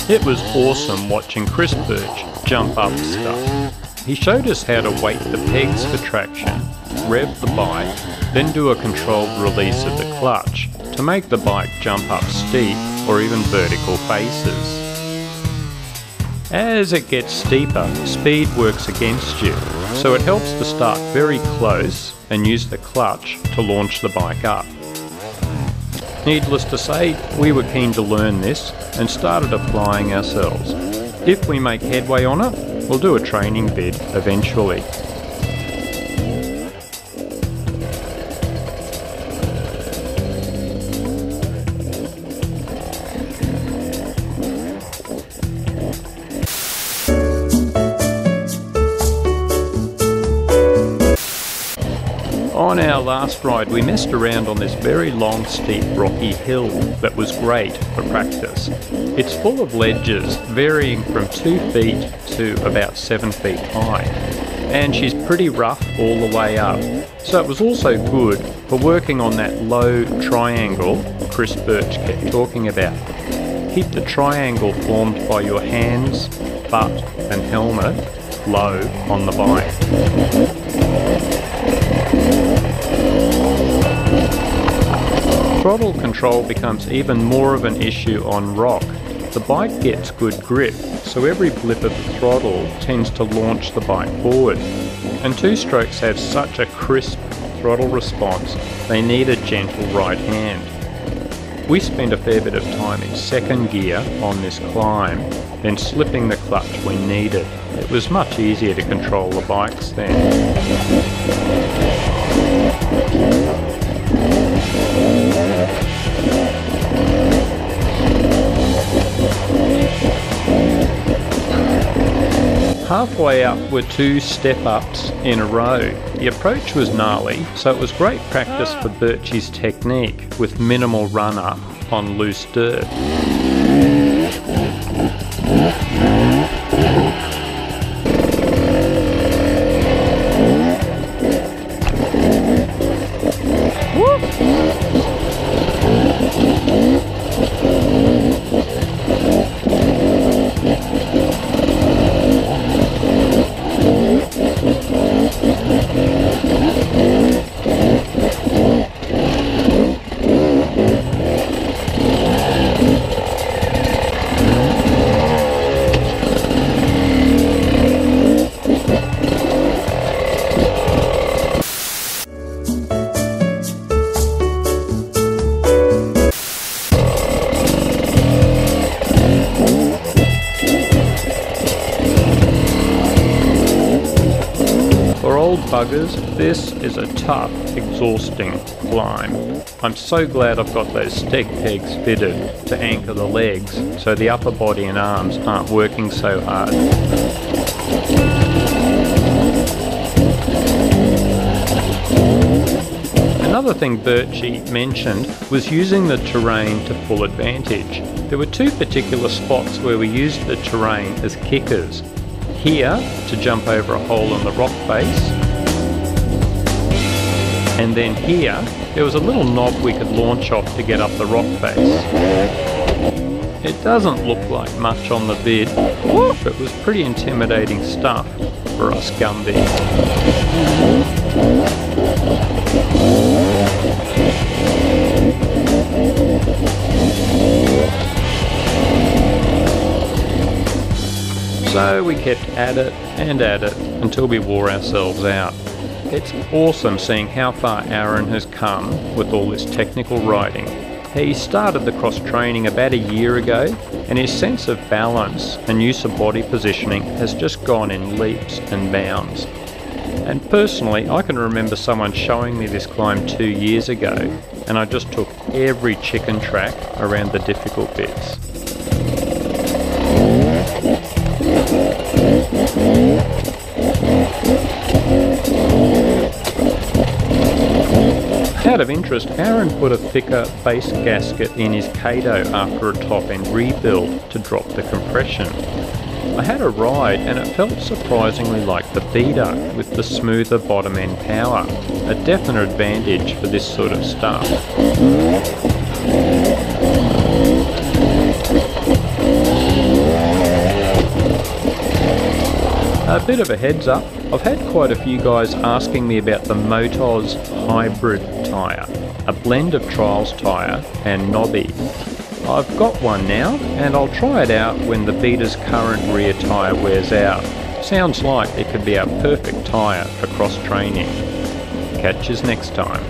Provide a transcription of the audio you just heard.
It was awesome watching Chris Birch jump up stuff. He showed us how to weight the pegs for traction, rev the bike, then do a controlled release of the clutch to make the bike jump up steep or even vertical faces. As it gets steeper, speed works against you, so it helps to start very close and use the clutch to launch the bike up. Needless to say, we were keen to learn this and started applying ourselves. If we make headway on it, we'll do a training vid eventually. On our last ride we messed around on this very long steep rocky hill that was great for practice. It's full of ledges varying from 2 feet to about 7 feet high, and she's pretty rough all the way up, so it was also good for working on that low triangle Chris Birch kept talking about. Keep the triangle formed by your hands, butt and helmet low on the bike. Throttle control becomes even more of an issue on rock. The bike gets good grip, so every blip of the throttle tends to launch the bike forward. And two-strokes have such a crisp throttle response, they need a gentle right hand. We spent a fair bit of time in second gear on this climb, then slipping the clutch when needed. It was much easier to control the bikes then. Halfway up were 2 step-ups in a row. The approach was gnarly, so it was great practice for Birchy's technique with minimal run-up on loose dirt. Buggers, this is a tough, exhausting climb. I'm so glad I've got those steg pegs fitted to anchor the legs so the upper body and arms aren't working so hard. Another thing Birchy mentioned was using the terrain to full advantage. There were 2 particular spots where we used the terrain as kickers. Here, to jump over a hole in the rock face, and then here, there was a little knob we could launch off to get up the rock face. It doesn't look like much on the vid, but it was pretty intimidating stuff for us Gumbies. So we kept at it until we wore ourselves out. It's awesome seeing how far Aaron has come with all this technical riding. He started the cross-training about a year ago, and his sense of balance and use of body positioning has just gone in leaps and bounds. And personally, I can remember someone showing me this climb 2 years ago, and I just took every chicken track around the difficult bits. Out of interest, Aaron put a thicker base gasket in his Kato after a top-end rebuild to drop the compression. I had a ride and it felt surprisingly like the Beater with the smoother bottom-end power, a definite advantage for this sort of stuff. A bit of a heads up, I've had quite a few guys asking me about the Motos hybrid tyre, a blend of trials tyre and knobby. I've got one now and I'll try it out when the Beater's current rear tyre wears out. Sounds like it could be our perfect tyre for cross training. Catch us next time.